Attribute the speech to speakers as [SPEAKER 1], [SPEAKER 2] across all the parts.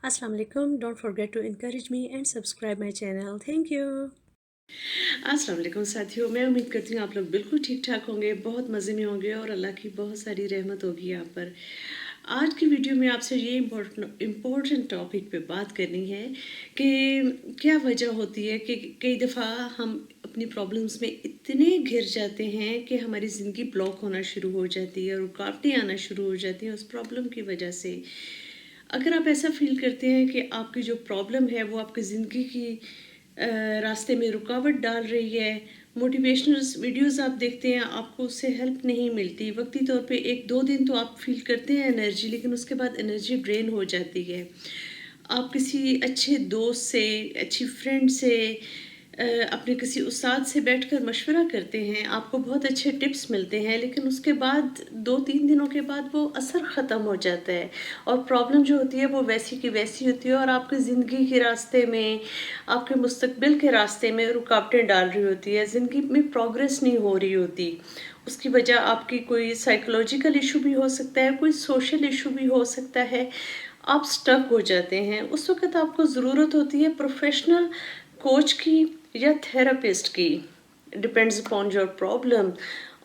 [SPEAKER 1] Assalamu alaikum. Don't forget to encourage me and subscribe my channel. Thank you.
[SPEAKER 2] अस्सलाम वालेकुम साथियों, मैं उम्मीद करती हूँ आप लोग बिल्कुल ठीक ठाक होंगे, बहुत मज़े में होंगे और अल्लाह की बहुत सारी रहमत होगी आप पर। आज की वीडियो में आपसे ये इम्पोर्टेंट टॉपिक पे बात करनी है कि क्या वजह होती है कि कई दफ़ा हम अपनी प्रॉब्लम्स में इतने घिर जाते हैं कि हमारी ज़िंदगी ब्लॉक होना शुरू हो जाती है, रुकावटें आना शुरू हो जाती हैं उस प्रॉब्लम की वजह से। अगर आप ऐसा फ़ील करते हैं कि आपकी जो प्रॉब्लम है वो आपकी ज़िंदगी की रास्ते में रुकावट डाल रही है, मोटिवेशनल वीडियोस आप देखते हैं, आपको उससे हेल्प नहीं मिलती, वक्ती तौर पे 1-2 दिन तो आप फ़ील करते हैं एनर्जी, लेकिन उसके बाद एनर्जी ड्रेन हो जाती है। आप किसी अच्छे दोस्त से, अच्छी फ्रेंड से, अपने किसी उस्ताद से बैठकर मशवरा करते हैं, आपको बहुत अच्छे टिप्स मिलते हैं, लेकिन उसके बाद 2-3 दिनों के बाद वो असर ख़त्म हो जाता है और प्रॉब्लम जो होती है वो वैसी की वैसी होती है और आपकी ज़िंदगी के रास्ते में, आपके मुस्तकबिल के रास्ते में रुकावटें डाल रही होती है, ज़िंदगी में प्रोग्रेस नहीं हो रही होती। उसकी वजह आपकी कोई साइकोलॉजिकल इशू भी हो सकता है, कोई सोशल इशू भी हो सकता है। आप स्टक हो जाते हैं, उस वक़्त आपको ज़रूरत होती है प्रोफ़ेशनल कोच की या थेरेपिस्ट की, डिपेंड्स अपॉन योर प्रॉब्लम।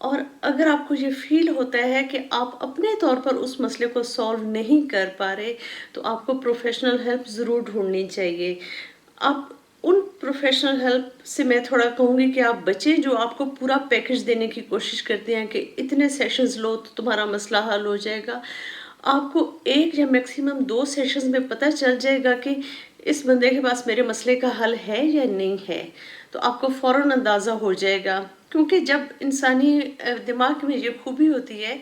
[SPEAKER 2] और अगर आपको ये फ़ील होता है कि आप अपने तौर पर उस मसले को सॉल्व नहीं कर पा रहे, तो आपको प्रोफ़ेशनल हेल्प ज़रूर ढूँढनी चाहिए। आप उन प्रोफ़ेशनल हेल्प से मैं थोड़ा कहूँगी कि आप बचें जो आपको पूरा पैकेज देने की कोशिश करते हैं कि इतने सेशंस लो तो तुम्हारा मसला हल हो जाएगा। आपको 1 या मैक्सिमम 2 सेशंस में पता चल जाएगा कि इस बंदे के पास मेरे मसले का हल है या नहीं है। तो आपको फ़ौरन अंदाज़ा हो जाएगा, क्योंकि जब इंसानी दिमाग में ये खूबी होती है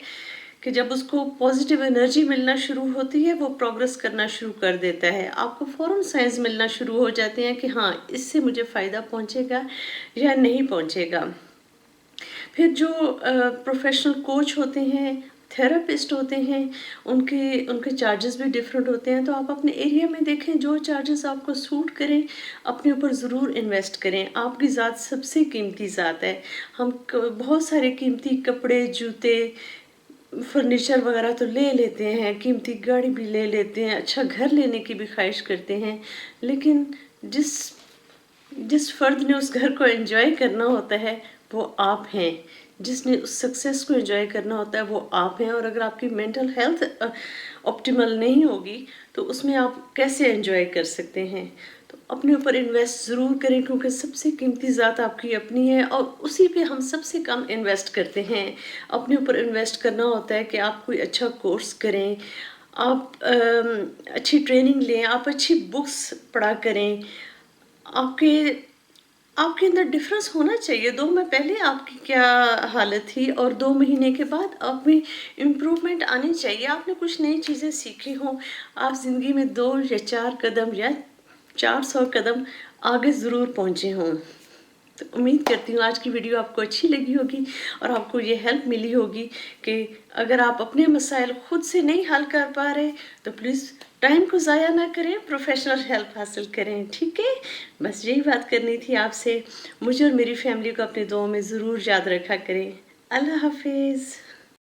[SPEAKER 2] कि जब उसको पॉजिटिव एनर्जी मिलना शुरू होती है, वो प्रोग्रेस करना शुरू कर देता है। आपको फ़ौरन साइंस मिलना शुरू हो जाते हैं कि हाँ, इससे मुझे फ़ायदा पहुँचेगा या नहीं पहुँचेगा। फिर जो प्रोफ़ेशनल कोच होते हैं, थेरेपिस्ट होते हैं, उनके उनके चार्जेस भी डिफरेंट होते हैं, तो आप अपने एरिया में देखें जो चार्जेस आपको सूट करें, अपने ऊपर ज़रूर इन्वेस्ट करें। आपकी ज़ात सबसे कीमती ज़ात है। हम बहुत सारे कीमती कपड़े, जूते, फर्नीचर वगैरह तो ले लेते हैं, कीमती गाड़ी भी ले लेते हैं, अच्छा घर लेने की भी ख्वाहिश करते हैं, लेकिन जिस जिस फ़र्द ने उस घर को एंजॉय करना होता है वो आप हैं। जिसने उस सक्सेस को एंजॉय करना होता है वो आप हैं, और अगर आपकी मेंटल हेल्थ ऑप्टिमल नहीं होगी तो उसमें आप कैसे एंजॉय कर सकते हैं। तो अपने ऊपर इन्वेस्ट ज़रूर करें, क्योंकि सबसे कीमती ज़ात आपकी अपनी है और उसी पे हम सबसे कम इन्वेस्ट करते हैं। अपने ऊपर इन्वेस्ट करना होता है कि आप कोई अच्छा कोर्स करें, आप अच्छी ट्रेनिंग लें, आप अच्छी बुक्स पढ़ा करें। आपके आपके अंदर डिफरेंस होना चाहिए। 2 माह पहले आपकी क्या हालत थी और 2 महीने के बाद आप में इम्प्रूवमेंट आनी चाहिए। आपने कुछ नई चीज़ें सीखी हों, आप ज़िंदगी में 2 या 4 कदम या 400 कदम आगे ज़रूर पहुँचे हों। तो उम्मीद करती हूँ आज की वीडियो आपको अच्छी लगी होगी और आपको ये हेल्प मिली होगी कि अगर आप अपने मसाइल खुद से नहीं हल कर पा रहे तो प्लीज़ टाइम को ज़ाया ना करें, प्रोफेशनल हेल्प हासिल करें। ठीक है, बस यही बात करनी थी आपसे। मुझे और मेरी फैमिली को अपने दुआओं में ज़रूर याद रखा करें। अल्लाह हाफिज़।